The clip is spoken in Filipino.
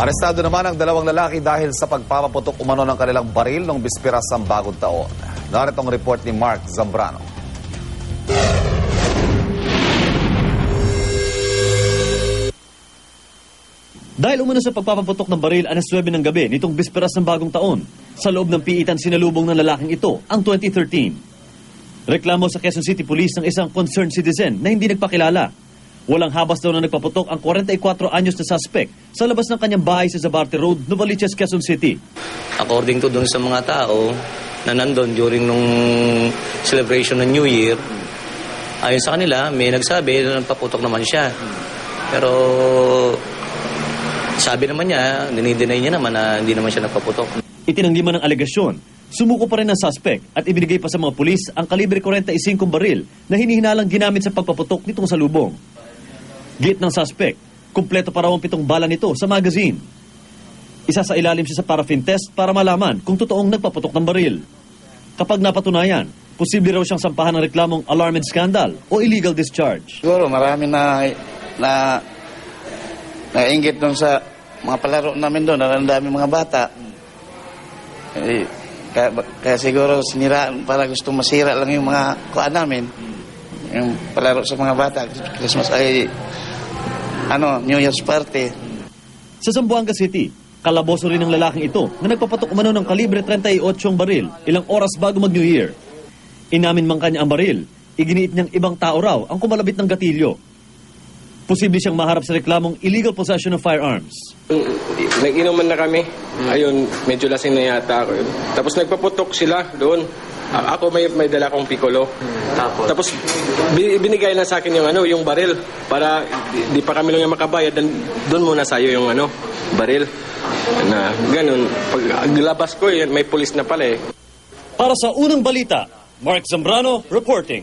Arestado naman ang dalawang lalaki dahil sa pagpapaputok umano ng kanilang baril noong bisperas ng bagong taon. Narito ang report ni Mark Zambrano. Dahil umano sa pagpapaputok ng baril alas 9 ng gabi nitong bisperas ng bagong taon, sa loob ng piitan sinalubong ng lalaking ito ang 2013. Reklamo sa Quezon City Police ng isang concerned citizen na hindi nagpakilala. Walang habas daw na nagpaputok ang 44 anyos na suspect sa labas ng kanyang bahay sa Zabarte Road, Novaliches, Quezon City. According to dun sa mga tao na nandun during nung celebration ng New Year, ayon sa kanila, may nagsabi na nagpaputok naman siya. Pero sabi naman niya, dinideny niya naman na hindi naman siya nagpaputok. Itinanggi man ang alegasyon, sumuko pa rin ang suspect at ibinigay pa sa mga pulis ang kalibre 45 baril na hinihinalang ginamit sa pagpaputok nitong salubong. Git ng suspect, kumpleto pa raw ang 7 bala nito sa magazine. Isa sa ilalim siya sa paraffin test para malaman kung totoong nagpaputok ng baril. Kapag napatunayan, posible raw siyang sampahan ng reklamong alarmed scandal o illegal discharge. Siguro marami na nainggit doon sa mga palaro namin doon, ang dami mga bata. Kaya siguro siniraan para gusto masira lang yung mga kuha namin. Yung palaro sa mga bata, Christmas ay New Year's party. Sa Zamboanga City, kalaboso rin ng lalaking ito na nagpapatok umano ng kalibre 38 baril ilang oras bago mag-New Year. Inamin man kanya ang baril, iginiit niyang ibang tao raw ang kumalabit ng gatilyo. Posible siyang maharap sa reklamong illegal possession of firearms. Nag-inuman na kami. Ayun, medyo lasing na yata ako. Tapos nagpaputok sila doon. Ako may dala kong piccolo. Tapos binigay na sa akin yung baril para di pa kami lang yung makabayad, dan doon muna sayo yung baril. Na ganun. Pag labas ko, may pulis na pala eh. Para sa unang balita, Mark Zambrano reporting.